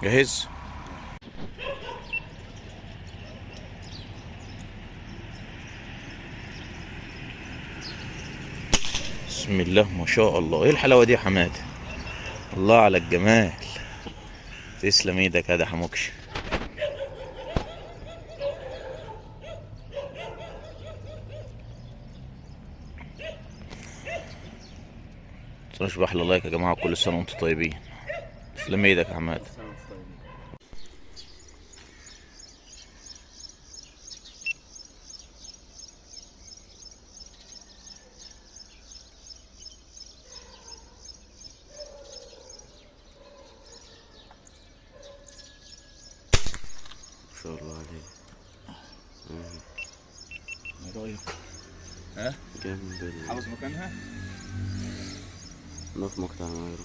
جاهز. بسم الله ما شاء الله، ايه الحلاوه دي يا حماد؟ الله على الجمال. تسلم ايدك يا ده حموكش. متنسوش بحلى لايك يا جماعه، كل سنه وانتم طيبين. تسلم ايدك يا حماد. ما شاء الله عليه. ايه رايك؟ ها؟ جنب حافظ مكانها؟ نف مقطع مايرو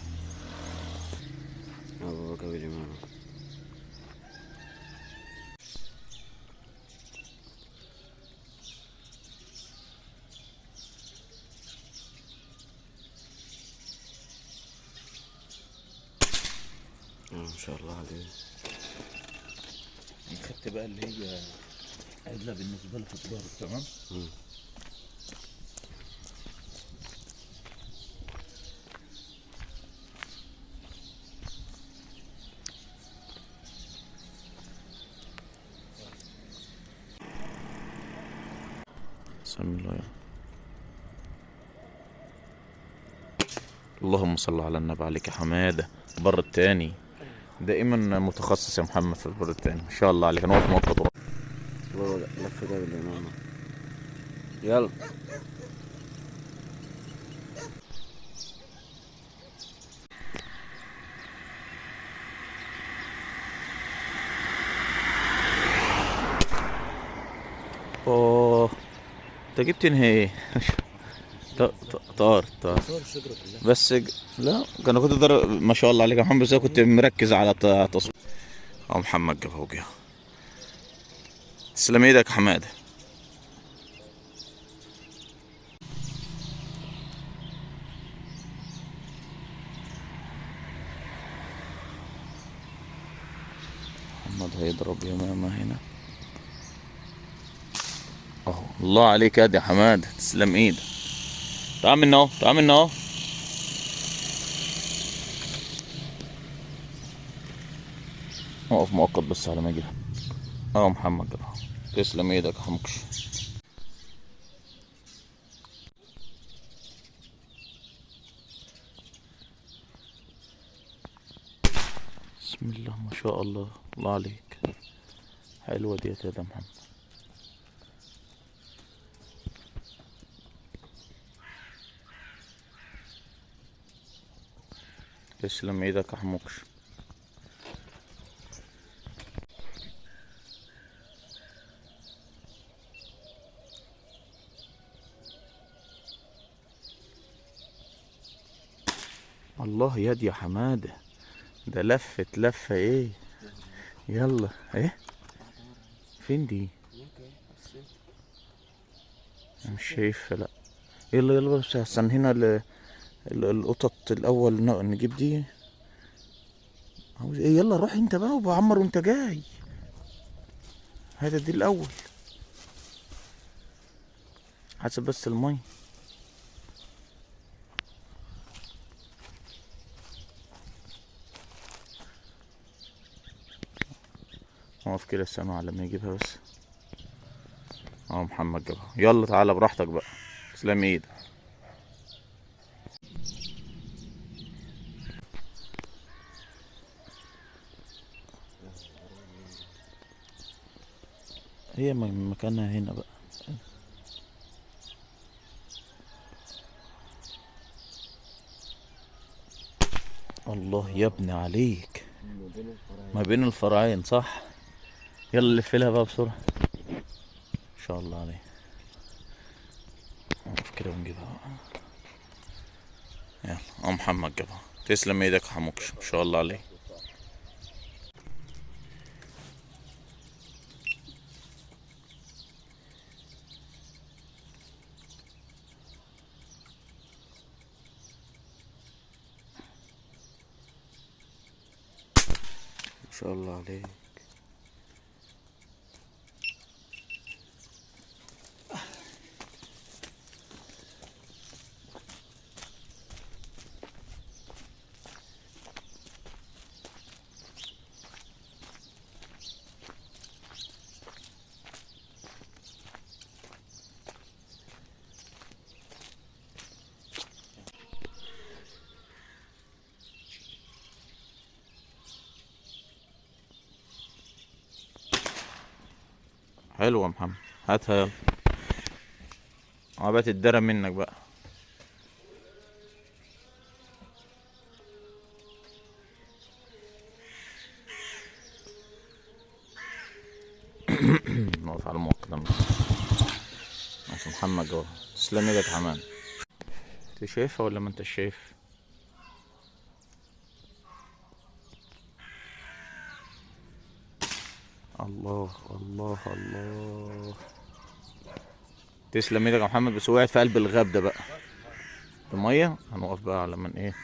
أبو بكر جماعة. ما شاء الله عليه. خدت بقى اللي هي عدله بالنسبه لك في الظهر، تمام؟ بسم الله. اللهم صل على النبي عليك يا حماده. البر التاني دائما متخصص يا محمد في البر التاني، ما شاء الله عليك. انا واقف مؤقت. لف ده بالإمامة. يلا. اوه، انت جبت انهي ايه؟ طار. بس لا، انا كنت ما شاء الله عليك يا محمد، بس أنا كنت مركز على تصوير. اه محمد جابها وجهها. تسلم ايدك يا حماده. محمد هيضرب يمامة هنا اهو. الله عليك يا حماده، تسلم ايدك. تعال من اهو، تعال من اهو. اقف مؤقت بس على ما اجي. اه محمد جابها. تسلم ايدك يا حمكش. بسم الله ما شاء الله، الله عليك. حلوة ديت يا محمد. تسلم ايدك يا حموكش. الله يد يا حمادة، ده لفة ايه. يلا ايه، فين دي؟ أنا مش شايفها لا. يلا يلا بس استنى هنا القطط الاول نجيب دي. عاوز ايه؟ يلا روح انت بقى وبعمر وانت جاي. هذا دي الاول، حسب بس المي. اقف كده استنى على ما يجيبها بس. اه محمد جابها. يلا تعالى براحتك بقى. تسلم ايدك. هي مكانها هنا بقى. الله يا ابني عليك، ما بين الفرعين صح. يلا لف لها بقى بسرعة. ان شاء الله عليه. نقف كده ونجيبها بقى. يلا اه محمد جابها. تسلم ايدك يا حموكش، ما شاء الله عليه. شاء الله عليك. حلو يا محمد، هاتها يلا. عبات الدرى منك بقى. نقف على المقدم عشان محمد جوه. تسلم ايدك يا حمام. انت شايفها ولا ما انت شايف؟ الله الله الله. تسلم ايدك يا محمد. بس وقعت في قلب الغاب ده بقى المية. هنوقف بقى على من ايه،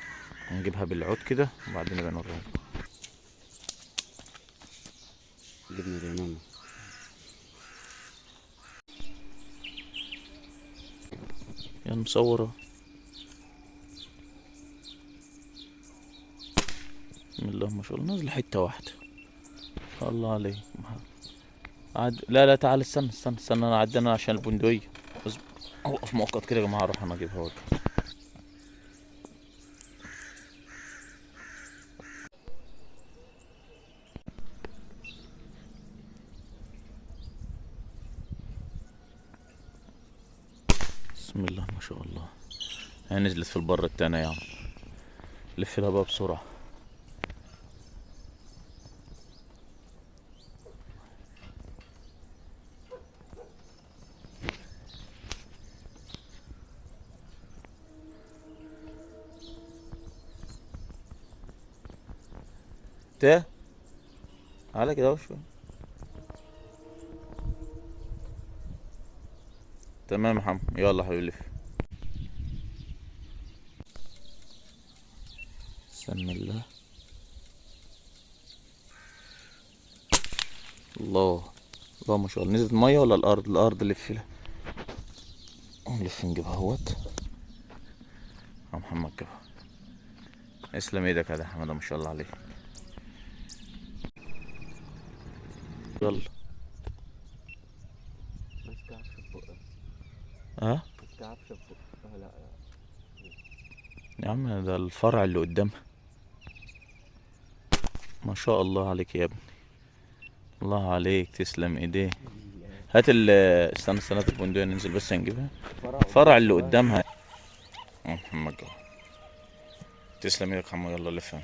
هنجيبها بالعود كده وبعدين نبقى نوريها. جبنا دي يا ماما. يا مصورة. بسم الله ما شاء الله. نازلة حتة واحدة. الله عليك. لا لا تعال استنى استنى استنى. انا عدينا عشان البندقية. اصبر. اوقف مؤقت كده يا جماعة. اروح انا اجيبها وارجع. بسم الله ما شاء الله. هي نزلت في البر التاني يا عم. لف لها بقى بسرعة. على كده شوية. تمام يا محمد. يلا حبيبي لف. بسم الله. الله الله ما شاء الله. نزلت ميه ولا الارض؟ الارض. لف لها. نلف نجيبها اهوت. يا محمد جابها. اسلم ايدك يا حمد ما شاء الله عليك. يلا. ماسكة عفشة في بقها. ها؟ ماسكة عفشة في بقها. لا يا عم ده الفرع اللي قدامها. ما شاء الله عليك يا ابني. الله عليك. تسلم ايديه. هات استنى استنى البندقية ننزل بس نجيبها. الفرع اللي قدامها. محمد جوه. تسلم ايدك يا محمد. يلا لف.